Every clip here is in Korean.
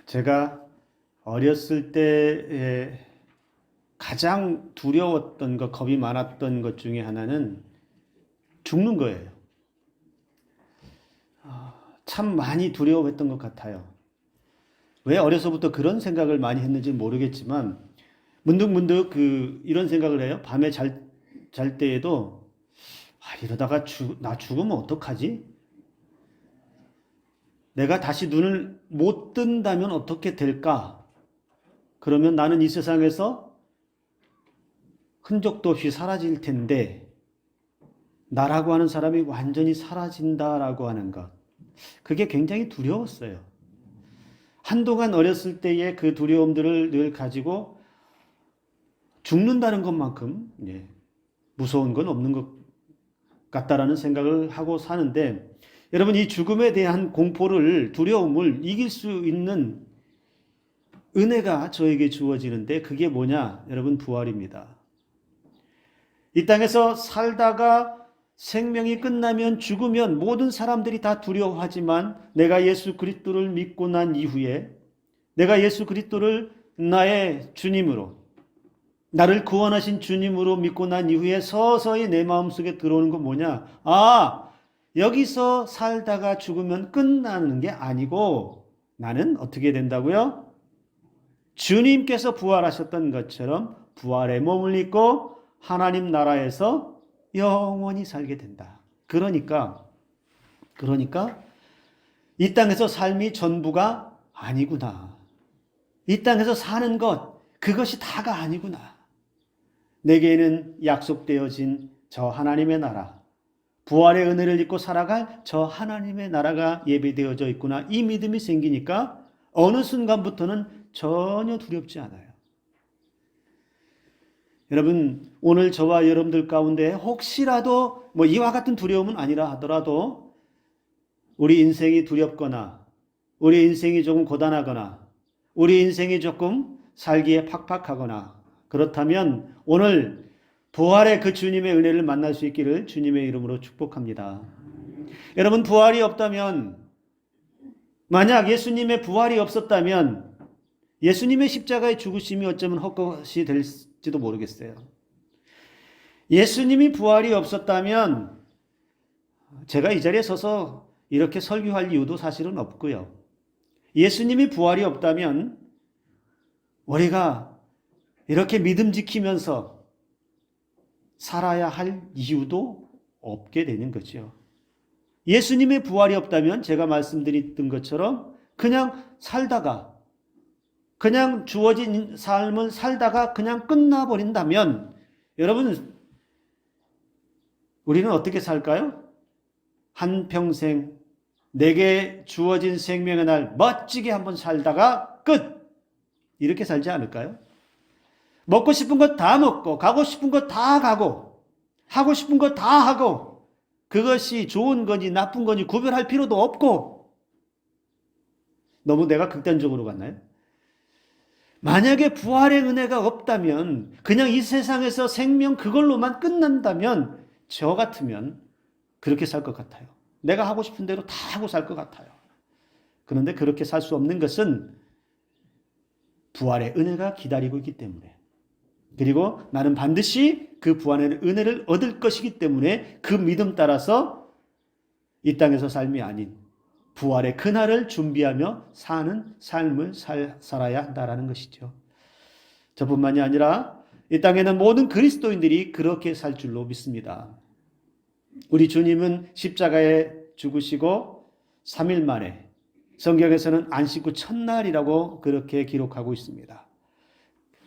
제가 어렸을 때에 가장 두려웠던 것, 겁이 많았던 것 중에 하나는 죽는 거예요. 참 많이 두려워했던 것 같아요. 왜 어려서부터 그런 생각을 많이 했는지 모르겠지만 문득문득 이런 생각을 해요. 밤에 잘 때에도 이러다가 나 죽으면 어떡하지? 내가 다시 눈을 못 뜬다면 어떻게 될까? 그러면 나는 이 세상에서 흔적도 없이 사라질 텐데 나라고 하는 사람이 완전히 사라진다라고 하는 것. 그게 굉장히 두려웠어요. 한동안 어렸을 때의 그 두려움들을 늘 가지고 죽는다는 것만큼 무서운 건 없는 것 같다라는 생각을 하고 사는데, 여러분, 이 죽음에 대한 공포를, 두려움을 이길 수 있는 은혜가 저에게 주어지는데 그게 뭐냐? 여러분, 부활입니다. 이 땅에서 살다가 생명이 끝나면, 죽으면 모든 사람들이 다 두려워하지만 내가 예수 그리스도를 믿고 난 이후에, 내가 예수 그리스도를 나의 주님으로, 나를 구원하신 주님으로 믿고 난 이후에 서서히 내 마음속에 들어오는 건 뭐냐? 여기서 살다가 죽으면 끝나는 게 아니고 나는 어떻게 된다고요? 주님께서 부활하셨던 것처럼 부활의 몸을 입고 하나님 나라에서 영원히 살게 된다. 그러니까 이 땅에서 삶이 전부가 아니구나. 이 땅에서 사는 것, 그것이 다가 아니구나. 내게는 약속되어진 저 하나님의 나라, 부활의 은혜를 입고 살아갈 저 하나님의 나라가 예비되어져 있구나. 이 믿음이 생기니까 어느 순간부터는 전혀 두렵지 않아요. 여러분, 오늘 저와 여러분들 가운데 혹시라도 이와 같은 두려움은 아니라 하더라도 우리 인생이 두렵거나 우리 인생이 조금 고단하거나 우리 인생이 조금 살기에 팍팍하거나 그렇다면 오늘 부활의 그 주님의 은혜를 만날 수 있기를 주님의 이름으로 축복합니다. 여러분, 부활이 없다면, 만약 예수님의 부활이 없었다면 예수님의 십자가의 죽으심이 어쩌면 헛것이 될지도 모르겠어요. 예수님이 부활이 없었다면 제가 이 자리에 서서 이렇게 설교할 이유도 사실은 없고요. 예수님이 부활이 없다면 우리가 이렇게 믿음 지키면서 살아야 할 이유도 없게 되는 거죠. 예수님의 부활이 없다면 제가 말씀드렸던 것처럼 그냥 살다가, 그냥 주어진 삶을 살다가 그냥 끝나버린다면 여러분, 우리는 어떻게 살까요? 한평생 내게 주어진 생명의 날 멋지게 한번 살다가 끝! 이렇게 살지 않을까요? 먹고 싶은 것 다 먹고 가고 싶은 것 다 가고 하고 싶은 것 다 하고 그것이 좋은 건지 나쁜 건지 구별할 필요도 없고. 너무 내가 극단적으로 갔나요? 만약에 부활의 은혜가 없다면, 그냥 이 세상에서 생명 그걸로만 끝난다면 저 같으면 그렇게 살 것 같아요. 내가 하고 싶은 대로 다 하고 살 것 같아요. 그런데 그렇게 살 수 없는 것은 부활의 은혜가 기다리고 있기 때문에, 그리고 나는 반드시 그 부활의 은혜를 얻을 것이기 때문에 그 믿음 따라서 이 땅에서 삶이 아닌 부활의 그날을 준비하며 사는 삶을 살아야 한다는 것이죠. 저뿐만이 아니라 이 땅에는 모든 그리스도인들이 그렇게 살 줄로 믿습니다. 우리 주님은 십자가에 죽으시고 3일 만에, 성경에서는 안식 후 첫날이라고 그렇게 기록하고 있습니다.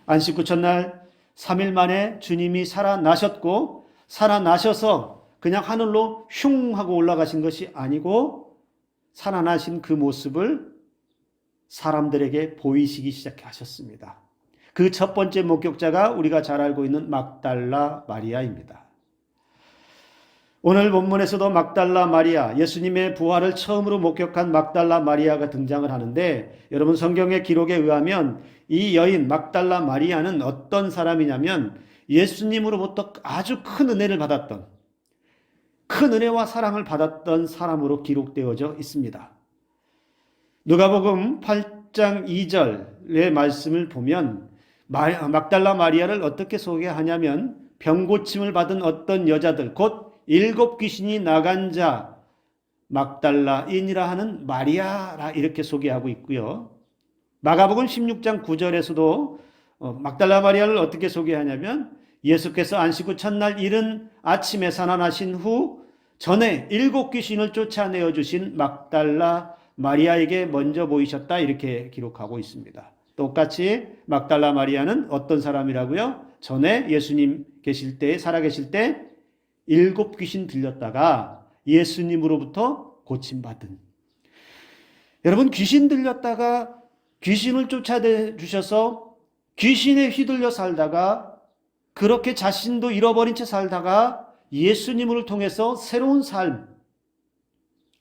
안식 후 첫날 3일 만에 주님이 살아나셨고, 살아나셔서 그냥 하늘로 슝 하고 올라가신 것이 아니고 살아나신 그 모습을 사람들에게 보이시기 시작하셨습니다. 그 첫 번째 목격자가 우리가 잘 알고 있는 막달라 마리아입니다. 오늘 본문에서도 막달라 마리아, 예수님의 부활을 처음으로 목격한 막달라 마리아가 등장을 하는데, 여러분, 성경의 기록에 의하면 이 여인 막달라 마리아는 어떤 사람이냐면 예수님으로부터 아주 큰 은혜를 받았던, 큰 은혜와 사랑을 받았던 사람으로 기록되어져 있습니다. 누가복음 16장 2절의 말씀을 보면 막달라 마리아를 어떻게 소개하냐면 병고침을 받은 어떤 여자들 곧 7 귀신이 나간 자 막달라인이라 하는 마리아라 이렇게 소개하고 있고요. 마가복음 16장 9절에서도 막달라 마리아를 어떻게 소개하냐면 예수께서 안식 후 첫날 이른 아침에 산안하신 후 전에 7 귀신을 쫓아내어 주신 막달라 마리아에게 먼저 보이셨다 이렇게 기록하고 있습니다. 똑같이 막달라 마리아는 어떤 사람이라고요? 전에 예수님 계실 때 살아계실 때 7 귀신 들렸다가 예수님으로부터 고침받은, 여러분 귀신 들렸다가 귀신을 쫓아내 주셔서 귀신에 휘둘려 살다가 그렇게 자신도 잃어버린 채 살다가 예수님을 통해서 새로운 삶,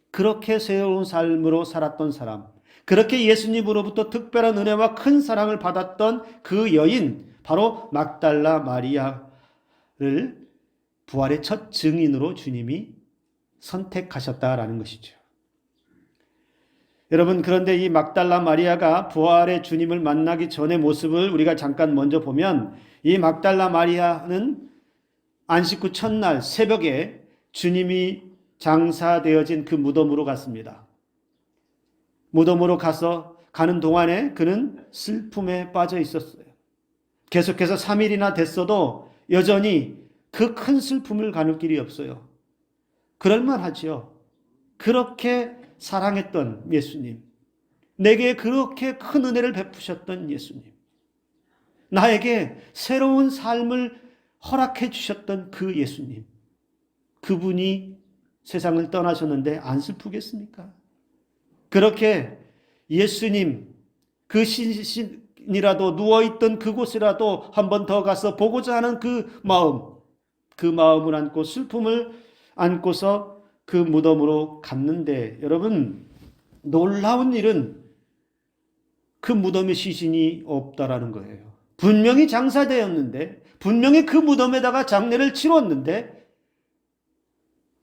그렇게 새로운 삶으로 살았던 사람, 그렇게 예수님으로부터 특별한 은혜와 큰 사랑을 받았던 그 여인 바로 막달라 마리아를 부활의 첫 증인으로 주님이 선택하셨다라는 것이죠. 여러분, 그런데 이 막달라 마리아가 부활의 주님을 만나기 전의 모습을 우리가 잠깐 먼저 보면 이 막달라 마리아는 안식 후 첫날 새벽에 주님이 장사되어진 그 무덤으로 갔습니다. 무덤으로 가는 동안에 그는 슬픔에 빠져 있었어요. 계속해서 3일이나 됐어도 여전히 그 큰 슬픔을 가눌 길이 없어요. 그럴만하지요. 그렇게 사랑했던 예수님, 내게 그렇게 큰 은혜를 베푸셨던 예수님, 나에게 새로운 삶을 허락해 주셨던 그 예수님, 그분이 세상을 떠나셨는데 안 슬프겠습니까? 그렇게 예수님 그 신이라도 누워있던 그곳이라도 한 번 더 가서 보고자 하는 그 마음을 안고 슬픔을 안고서 그 무덤으로 갔는데, 여러분 놀라운 일은 그 무덤에 시신이 없다라는 거예요. 분명히 장사되었는데, 분명히 그 무덤에다가 장례를 치렀는데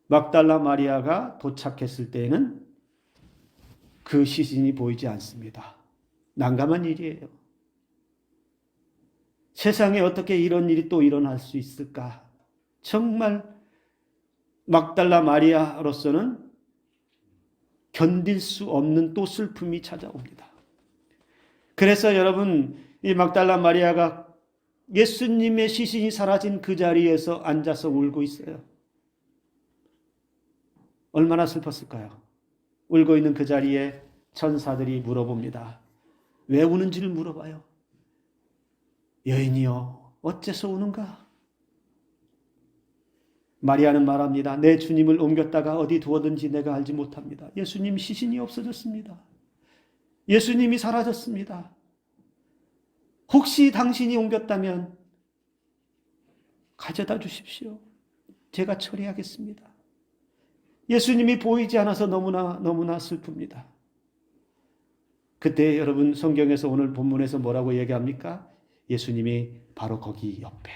막달라 마리아가 도착했을 때에는 그 시신이 보이지 않습니다. 난감한 일이에요. 세상에 어떻게 이런 일이 또 일어날 수 있을까? 정말 막달라 마리아로서는 견딜 수 없는 또 슬픔이 찾아옵니다. 그래서 여러분, 이 막달라 마리아가 예수님의 시신이 사라진 그 자리에서 앉아서 울고 있어요. 얼마나 슬펐을까요? 울고 있는 그 자리에 천사들이 물어봅니다. 왜 우는지를 물어봐요. 여인이여, 어째서 우는가? 마리아는 말합니다. 내 주님을 옮겼다가 어디 두었든지 내가 알지 못합니다. 예수님 시신이 없어졌습니다. 예수님이 사라졌습니다. 혹시 당신이 옮겼다면 가져다 주십시오. 제가 처리하겠습니다. 예수님이 보이지 않아서 너무나 슬픕니다. 그때 여러분 성경에서 오늘 본문에서 뭐라고 얘기합니까? 예수님이 바로 거기 옆에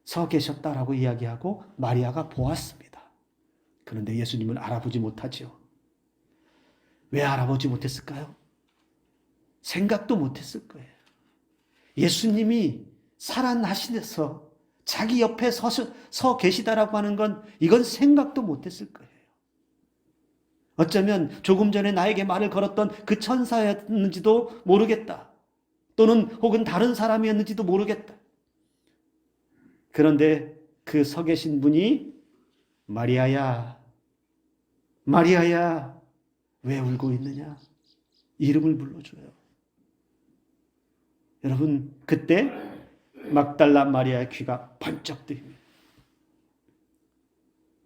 서 계셨다라고 이야기하고 마리아가 보았습니다. 그런데 예수님은 알아보지 못하죠. 왜 알아보지 못했을까요? 생각도 못했을 거예요. 예수님이 살아나셔서 자기 옆에 서 계시다라고 하는 건 이건 생각도 못했을 거예요. 어쩌면 조금 전에 나에게 말을 걸었던 그 천사였는지도 모르겠다. 또는 혹은 다른 사람이었는지도 모르겠다. 그런데 그 서 계신 분이 마리아야, 마리아야, 왜 울고 있느냐? 이름을 불러줘요. 여러분, 그때 막달라 마리아의 귀가 번쩍 뜨입니다.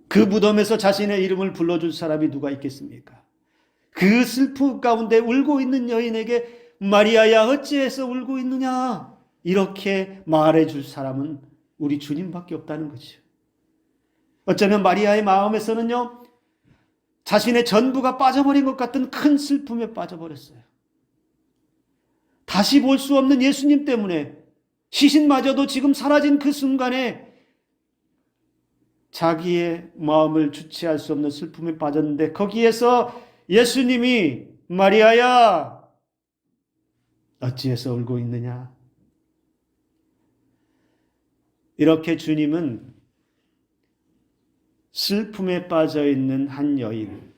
그 무덤에서 자신의 이름을 불러줄 사람이 누가 있겠습니까? 그 슬픔 가운데 울고 있는 여인에게 마리아야 어찌해서 울고 있느냐? 이렇게 말해줄 사람은 우리 주님밖에 없다는 거죠. 어쩌면 마리아의 마음에서는요, 자신의 전부가 빠져버린 것 같은 큰 슬픔에 빠져버렸어요. 다시 볼 수 없는 예수님 때문에 시신마저도 지금 사라진 그 순간에 자기의 마음을 주체할 수 없는 슬픔에 빠졌는데, 거기에서 예수님이 마리아야, 어찌해서 울고 있느냐? 이렇게 주님은 슬픔에 빠져 있는 한 여인,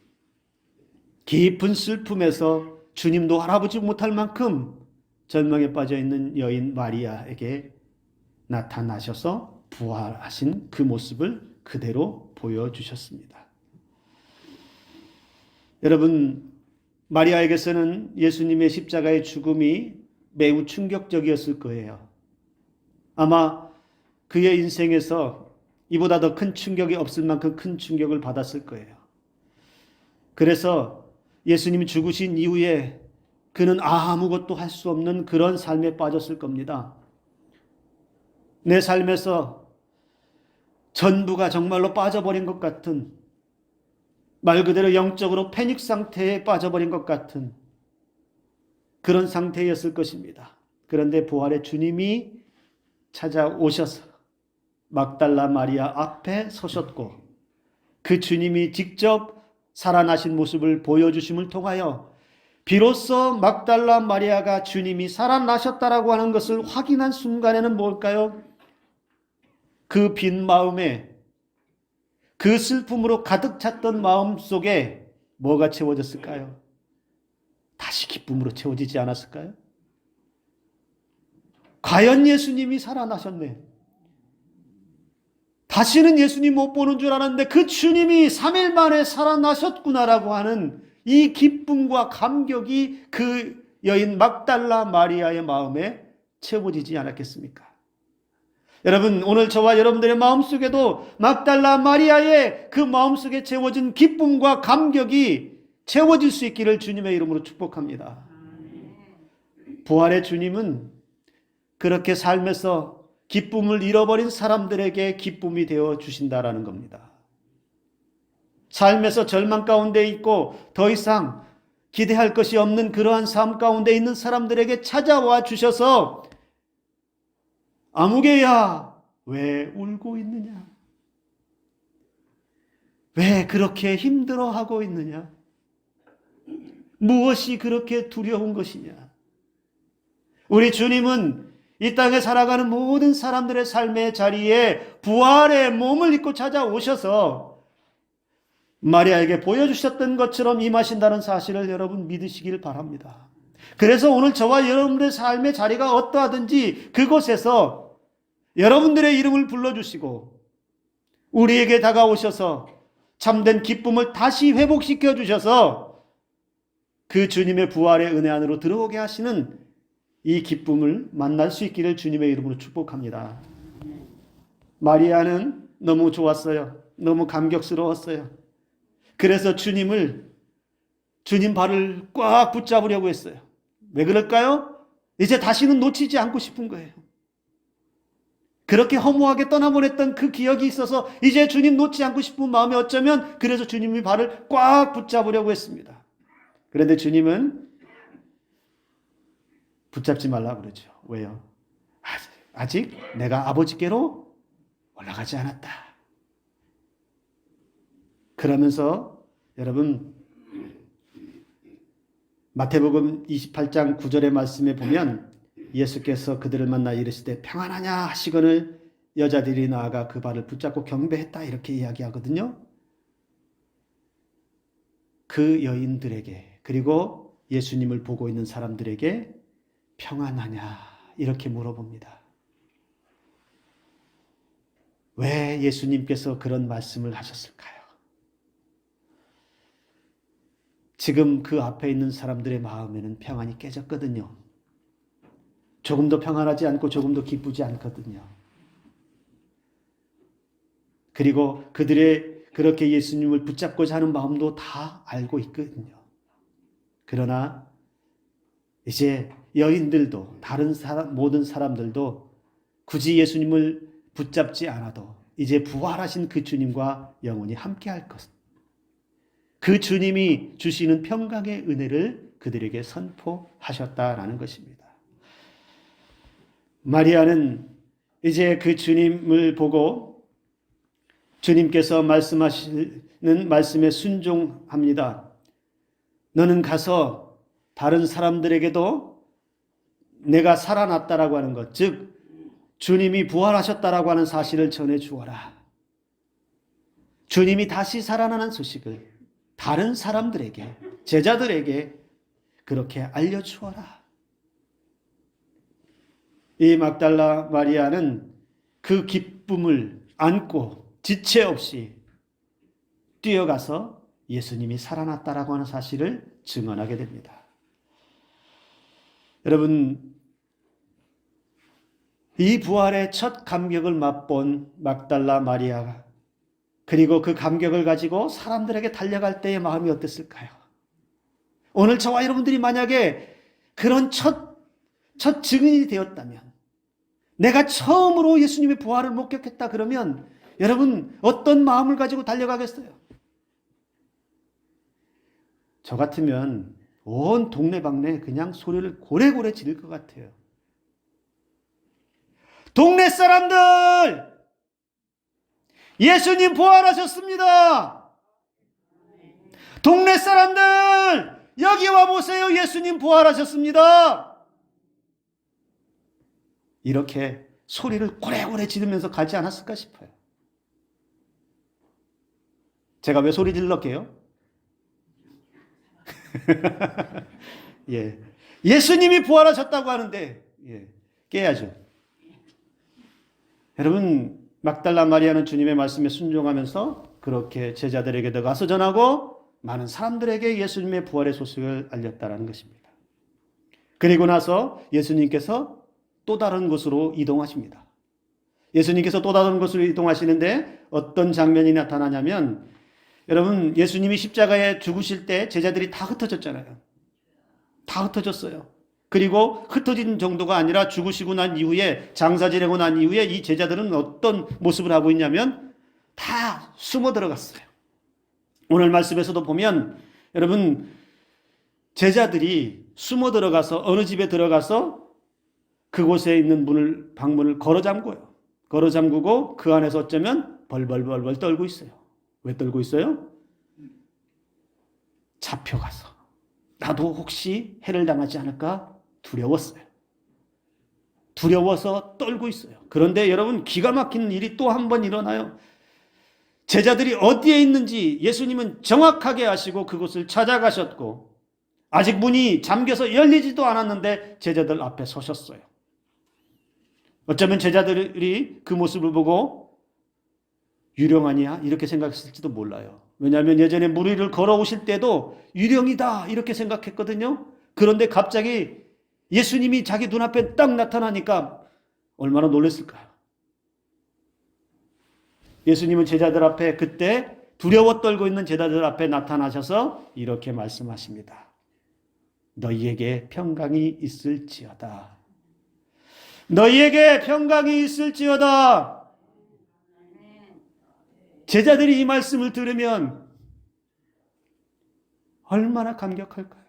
깊은 슬픔에서 주님도 알아보지 못할 만큼 절망에 빠져 있는 여인 마리아에게 나타나셔서 부활하신 그 모습을 그대로 보여주셨습니다. 여러분, 마리아에게서는 예수님의 십자가의 죽음이 매우 충격적이었을 거예요. 아마 그의 인생에서 이보다 더 큰 충격이 없을 만큼 큰 충격을 받았을 거예요. 그래서 예수님이 죽으신 이후에 그는 아무것도 할 수 없는 그런 삶에 빠졌을 겁니다. 내 삶에서 전부가 정말로 빠져버린 것 같은, 말 그대로 영적으로 패닉 상태에 빠져버린 것 같은 그런 상태였을 것입니다. 그런데 부활의 주님이 찾아오셔서 막달라 마리아 앞에 서셨고, 그 주님이 직접 살아나신 모습을 보여주심을 통하여 비로소 막달라 마리아가 주님이 살아나셨다라고 하는 것을 확인한 순간에는 뭘까요? 그 빈 마음에, 그 슬픔으로 가득 찼던 마음 속에 뭐가 채워졌을까요? 다시 기쁨으로 채워지지 않았을까요? 과연 예수님이 살아나셨네. 다시는 예수님 못 보는 줄 알았는데 그 주님이 3일 만에 살아나셨구나라고 하는 이 기쁨과 감격이 그 여인 막달라 마리아의 마음에 채워지지 않았겠습니까? 여러분, 오늘 저와 여러분들의 마음속에도 막달라 마리아의 그 마음속에 채워진 기쁨과 감격이 채워질 수 있기를 주님의 이름으로 축복합니다. 부활의 주님은 그렇게 삶에서 기쁨을 잃어버린 사람들에게 기쁨이 되어 주신다라는 겁니다. 삶에서 절망 가운데 있고 더 이상 기대할 것이 없는 그러한 삶 가운데 있는 사람들에게 찾아와 주셔서 아무개야, 왜 울고 있느냐? 왜 그렇게 힘들어하고 있느냐? 무엇이 그렇게 두려운 것이냐? 우리 주님은 이 땅에 살아가는 모든 사람들의 삶의 자리에 부활의 몸을 입고 찾아오셔서 마리아에게 보여주셨던 것처럼 임하신다는 사실을 여러분 믿으시길 바랍니다. 그래서 오늘 저와 여러분들의 삶의 자리가 어떠하든지 그곳에서 여러분들의 이름을 불러주시고 우리에게 다가오셔서 참된 기쁨을 다시 회복시켜 주셔서 그 주님의 부활의 은혜 안으로 들어오게 하시는 이 기쁨을 만날 수 있기를 주님의 이름으로 축복합니다. 마리아는 너무 좋았어요. 너무 감격스러웠어요. 그래서 주님 발을 꽉 붙잡으려고 했어요. 왜 그럴까요? 이제 다시는 놓치지 않고 싶은 거예요. 그렇게 허무하게 떠나보냈던 그 기억이 있어서 이제 주님 놓지 않고 싶은 마음이 어쩌면 그래서 주님이 발을 꽉 붙잡으려고 했습니다. 그런데 주님은 붙잡지 말라고 그러죠. 왜요? 아직 내가 아버지께로 올라가지 않았다. 그러면서 여러분 마태복음 28장 9절의 말씀에 보면 예수께서 그들을 만나 이르실 때 평안하냐 하시거늘 여자들이 나아가 그 발을 붙잡고 경배했다 이렇게 이야기하거든요. 그 여인들에게 그리고 예수님을 보고 있는 사람들에게 평안하냐 이렇게 물어봅니다. 왜 예수님께서 그런 말씀을 하셨을까요? 지금 그 앞에 있는 사람들의 마음에는 평안이 깨졌거든요. 조금도 평안하지 않고 조금도 기쁘지 않거든요. 그리고 그들의 그렇게 예수님을 붙잡고자 하는 마음도 다 알고 있거든요. 그러나 이제 여인들도 다른 모든 사람들도 굳이 예수님을 붙잡지 않아도 이제 부활하신 그 주님과 영원히 함께할 것. 그 주님이 주시는 평강의 은혜를 그들에게 선포하셨다라는 것입니다. 마리아는 이제 그 주님을 보고 주님께서 말씀하시는 말씀에 순종합니다. 너는 가서 다른 사람들에게도 내가 살아났다라고 하는 것, 즉 주님이 부활하셨다라고 하는 사실을 전해 주어라. 주님이 다시 살아나는 소식을 다른 사람들에게, 제자들에게 그렇게 알려주어라. 이 막달라 마리아는 그 기쁨을 안고 지체 없이 뛰어가서 예수님이 살아났다라고 하는 사실을 증언하게 됩니다. 여러분, 이 부활의 첫 감격을 맛본 막달라 마리아가, 그리고 그 감격을 가지고 사람들에게 달려갈 때의 마음이 어땠을까요? 오늘 저와 여러분들이 만약에 그런 첫 증인이 되었다면, 내가 처음으로 예수님의 부활을 목격했다 그러면 여러분 어떤 마음을 가지고 달려가겠어요? 저 같으면 온 동네방네 그냥 소리를 고래고래 지를 것 같아요. 동네 사람들! 예수님 부활하셨습니다! 동네 사람들! 여기 와보세요! 예수님 부활하셨습니다! 이렇게 소리를 고래고래 지르면서 가지 않았을까 싶어요. 제가 왜 소리 질렀게요? 예. 예수님이 부활하셨다고 하는데, 예. 깨야죠. 여러분, 막달라 마리아는 주님의 말씀에 순종하면서 그렇게 제자들에게도 가서 전하고 많은 사람들에게 예수님의 부활의 소식을 알렸다라는 것입니다. 그리고 나서 예수님께서 또 다른 곳으로 이동하십니다. 예수님께서 또 다른 곳으로 이동하시는데 어떤 장면이 나타나냐면, 여러분, 예수님이 십자가에 죽으실 때 제자들이 다 흩어졌잖아요. 다 흩어졌어요. 그리고 흩어진 정도가 아니라 죽으시고 난 이후에, 장사 지내고 난 이후에 이 제자들은 어떤 모습을 하고 있냐면 다 숨어 들어갔어요. 오늘 말씀에서도 보면 여러분, 제자들이 숨어 들어가서 어느 집에 들어가서 그곳에 있는 방문을 걸어 잠궈요. 걸어 잠그고 그 안에서 어쩌면 벌벌 떨고 있어요. 왜 떨고 있어요? 잡혀가서 나도 혹시 해를 당하지 않을까 두려웠어요. 두려워서 떨고 있어요. 그런데 여러분, 기가 막히는 일이 또 한 번 일어나요. 제자들이 어디에 있는지 예수님은 정확하게 아시고 그곳을 찾아가셨고, 아직 문이 잠겨서 열리지도 않았는데 제자들 앞에 서셨어요. 어쩌면 제자들이 그 모습을 보고 유령아니야? 이렇게 생각했을지도 몰라요. 왜냐하면 예전에 무리를 걸어오실 때도 유령이다 이렇게 생각했거든요. 그런데 갑자기 예수님이 자기 눈앞에 딱 나타나니까 얼마나 놀랐을까요? 예수님은 제자들 앞에, 그때 두려워 떨고 있는 제자들 앞에 나타나셔서 이렇게 말씀하십니다. 너희에게 평강이 있을지어다. 너희에게 평강이 있을지어다. 제자들이 이 말씀을 들으면 얼마나 감격할까요?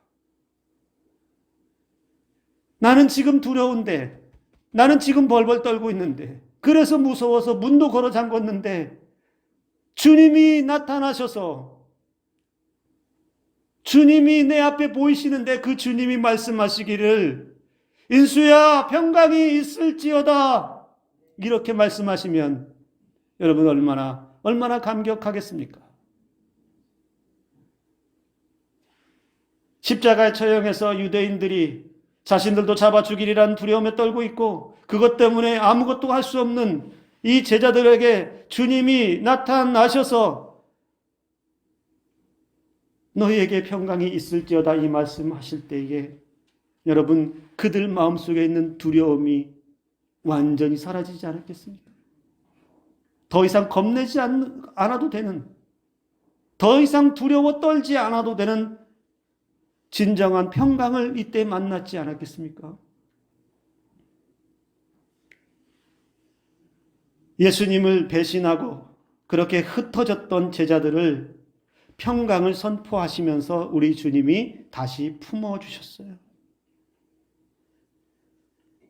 나는 지금 두려운데, 나는 지금 벌벌 떨고 있는데, 그래서 무서워서 문도 걸어 잠궜는데 주님이 나타나셔서, 주님이 내 앞에 보이시는데 그 주님이 말씀하시기를 인수야 평강이 있을지어다 이렇게 말씀하시면 여러분 얼마나 감격하겠습니까? 십자가에 처형해서 유대인들이 자신들도 잡아 죽이리란 두려움에 떨고 있고, 그것 때문에 아무것도 할 수 없는 이 제자들에게 주님이 나타나셔서 너희에게 평강이 있을지어다 이 말씀하실 때에 여러분, 그들 마음속에 있는 두려움이 완전히 사라지지 않았겠습니까? 더 이상 겁내지 않아도 되는, 더 이상 두려워 떨지 않아도 되는 진정한 평강을 이때 만났지 않았겠습니까? 예수님을 배신하고 그렇게 흩어졌던 제자들을 평강을 선포하시면서 우리 주님이 다시 품어주셨어요.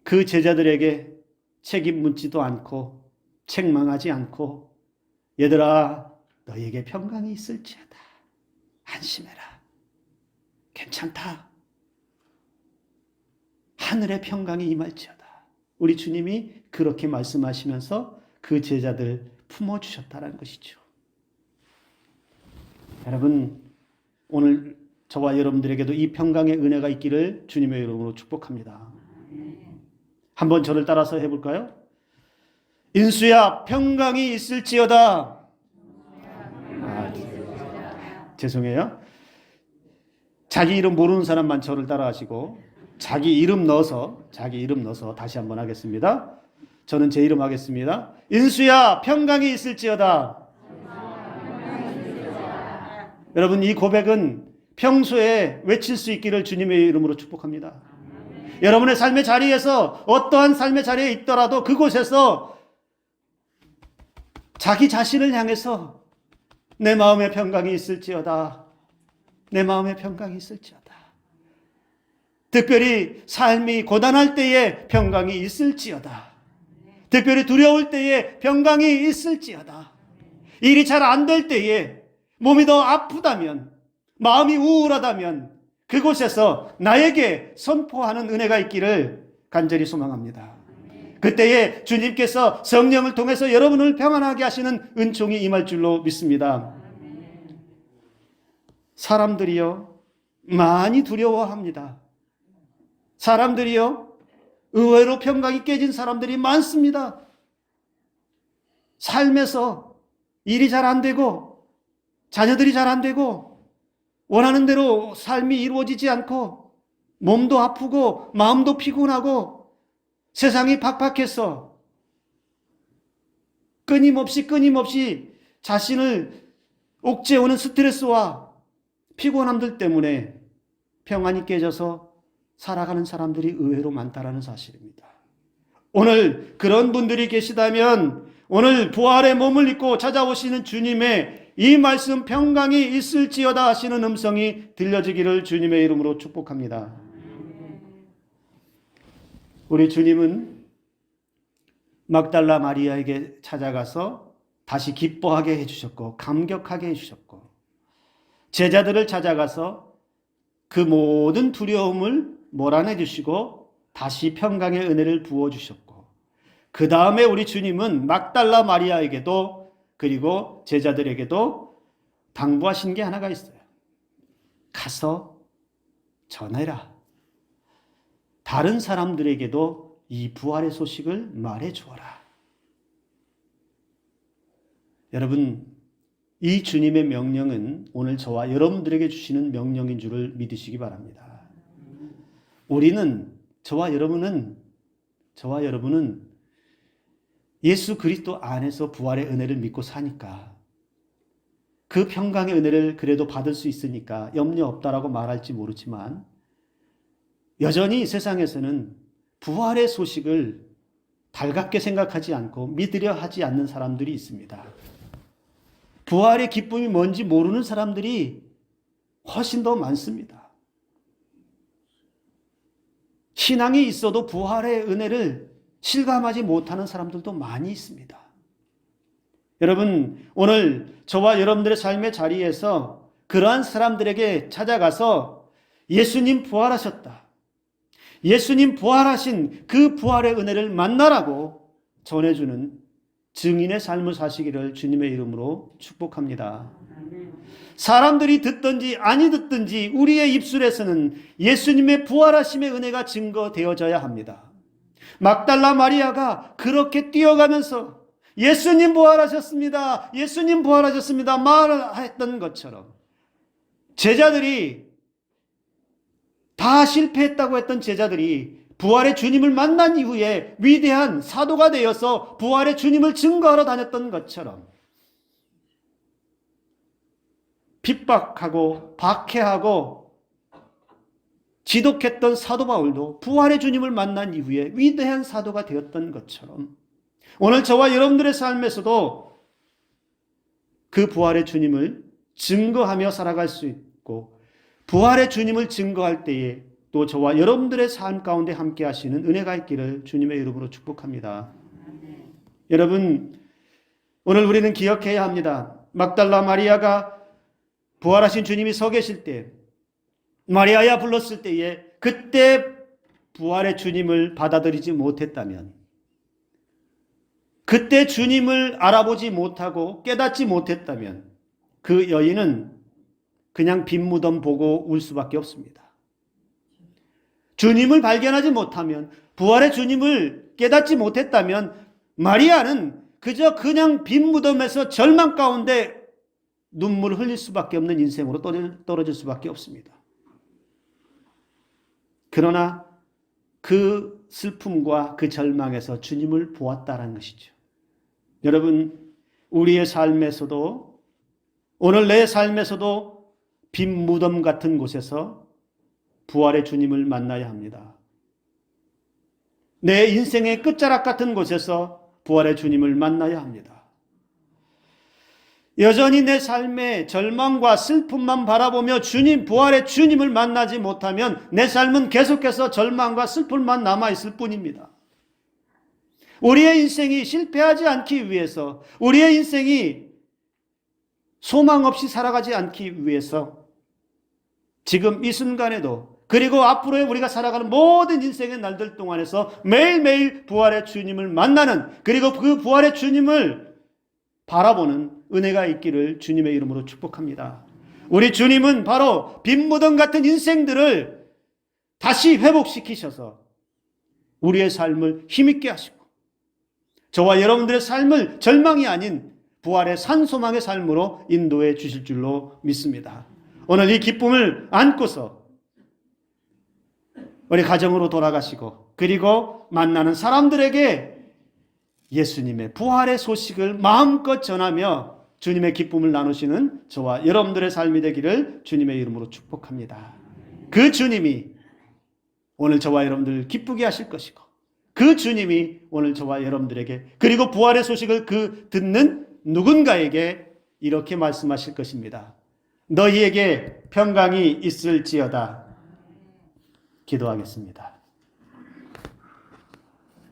그 제자들에게 책임 묻지도 않고 책망하지 않고, 얘들아 너희에게 평강이 있을지어다. 안심해라. 괜찮다. 하늘의 평강이 임할지어다. 우리 주님이 그렇게 말씀하시면서 그 제자들 품어주셨다는 것이죠. 여러분, 오늘 저와 여러분들에게도 이 평강의 은혜가 있기를 주님의 이름으로 축복합니다. 한번 저를 따라서 해볼까요? 인수야, 평강이 있을지어다. 죄송해요. 자기 이름 모르는 사람만 저를 따라하시고 자기 이름 넣어서 다시 한번 하겠습니다. 저는 제 이름 하겠습니다. 인수야, 평강이 있을지어다. 여러분, 이 고백은 평소에 외칠 수 있기를 주님의 이름으로 축복합니다. 여러분의 삶의 자리에서 어떠한 삶의 자리에 있더라도 그곳에서 자기 자신을 향해서 내 마음에 평강이 있을지어다. 내 마음에 평강이 있을지어다. 특별히 삶이 고단할 때에 평강이 있을지어다. 특별히 두려울 때에 평강이 있을지어다. 일이 잘 안 될 때에 몸이 더 아프다면, 마음이 우울하다면 그곳에서 나에게 선포하는 은혜가 있기를 간절히 소망합니다. 그때에 주님께서 성령을 통해서 여러분을 평안하게 하시는 은총이 임할 줄로 믿습니다. 사람들이요, 많이 두려워합니다. 사람들이요, 의외로 평강이 깨진 사람들이 많습니다. 삶에서 일이 잘 안 되고, 자녀들이 잘 안 되고, 원하는 대로 삶이 이루어지지 않고, 몸도 아프고, 마음도 피곤하고, 세상이 팍팍해서 끊임없이 자신을 옥죄어오는 스트레스와 피곤함들 때문에 평안이 깨져서 살아가는 사람들이 의외로 많다라는 사실입니다. 오늘 그런 분들이 계시다면 오늘 부활의 몸을 입고 찾아오시는 주님의 이 말씀 평강이 있을지어다 하시는 음성이 들려지기를 주님의 이름으로 축복합니다. 우리 주님은 막달라 마리아에게 찾아가서 다시 기뻐하게 해주셨고 감격하게 해주셨고 제자들을 찾아가서 그 모든 두려움을 몰아내 주시고 다시 평강의 은혜를 부어주셨고 그 다음에 우리 주님은 막달라 마리아에게도 그리고 제자들에게도 당부하신 게 하나가 있어요. 가서 전해라. 다른 사람들에게도 이 부활의 소식을 말해 주어라. 여러분, 이 주님의 명령은 오늘 저와 여러분들에게 주시는 명령인 줄을 믿으시기 바랍니다. 저와 여러분은 예수 그리스도 안에서 부활의 은혜를 믿고 사니까 그 평강의 은혜를 그래도 받을 수 있으니까 염려 없다라고 말할지 모르지만 여전히 세상에서는 부활의 소식을 달갑게 생각하지 않고 믿으려 하지 않는 사람들이 있습니다. 부활의 기쁨이 뭔지 모르는 사람들이 훨씬 더 많습니다. 신앙이 있어도 부활의 은혜를 실감하지 못하는 사람들도 많이 있습니다. 여러분, 오늘 저와 여러분들의 삶의 자리에서 그러한 사람들에게 찾아가서 예수님 부활하셨다. 예수님 부활하신 그 부활의 은혜를 만나라고 전해주는 증인의 삶을 사시기를 주님의 이름으로 축복합니다. 사람들이 듣든지 아니 듣든지 우리의 입술에서는 예수님의 부활하심의 은혜가 증거되어져야 합니다. 막달라 마리아가 그렇게 뛰어가면서 예수님 부활하셨습니다. 예수님 부활하셨습니다. 말을 했던 것처럼 제자들이 다 실패했다고 했던 제자들이 부활의 주님을 만난 이후에 위대한 사도가 되어서 부활의 주님을 증거하러 다녔던 것처럼 핍박하고 박해하고 지독했던 사도 바울도 부활의 주님을 만난 이후에 위대한 사도가 되었던 것처럼 오늘 저와 여러분들의 삶에서도 그 부활의 주님을 증거하며 살아갈 수 있고 부활의 주님을 증거할 때에 또 저와 여러분들의 삶 가운데 함께 하시는 은혜가 있기를 주님의 이름으로 축복합니다. 여러분, 오늘 우리는 기억해야 합니다. 막달라 마리아가 부활하신 주님이 서 계실 때 마리아야 불렀을 때에 그때 부활의 주님을 받아들이지 못했다면, 그때 주님을 알아보지 못하고 깨닫지 못했다면 그 여인은 그냥 빈 무덤 보고 울 수밖에 없습니다. 주님을 발견하지 못하면, 부활의 주님을 깨닫지 못했다면 마리아는 그냥 빈 무덤에서 절망 가운데 눈물을 흘릴 수밖에 없는 인생으로 떨어질 수밖에 없습니다. 그러나 그 슬픔과 그 절망에서 주님을 보았다는 것이죠. 여러분, 우리의 삶에서도, 오늘 내 삶에서도 빈 무덤 같은 곳에서 부활의 주님을 만나야 합니다. 내 인생의 끝자락 같은 곳에서 부활의 주님을 만나야 합니다. 여전히 내 삶의 절망과 슬픔만 바라보며 부활의 주님을 만나지 못하면 내 삶은 계속해서 절망과 슬픔만 남아있을 뿐입니다. 우리의 인생이 실패하지 않기 위해서, 우리의 인생이 소망 없이 살아가지 않기 위해서 지금 이 순간에도, 그리고 앞으로의 우리가 살아가는 모든 인생의 날들 동안에서 매일매일 부활의 주님을 만나는, 그리고 그 부활의 주님을 바라보는 은혜가 있기를 주님의 이름으로 축복합니다. 우리 주님은 바로 빈 무덤 같은 인생들을 다시 회복시키셔서 우리의 삶을 힘있게 하시고, 저와 여러분들의 삶을 절망이 아닌 부활의 산소망의 삶으로 인도해 주실 줄로 믿습니다. 오늘 이 기쁨을 안고서 우리 가정으로 돌아가시고, 그리고 만나는 사람들에게 예수님의 부활의 소식을 마음껏 전하며 주님의 기쁨을 나누시는 저와 여러분들의 삶이 되기를 주님의 이름으로 축복합니다. 그 주님이 오늘 저와 여러분들을 기쁘게 하실 것이고, 그 주님이 오늘 저와 여러분들에게, 그리고 부활의 소식을 듣는 누군가에게 이렇게 말씀하실 것입니다. 너희에게 평강이 있을지어다. 기도하겠습니다.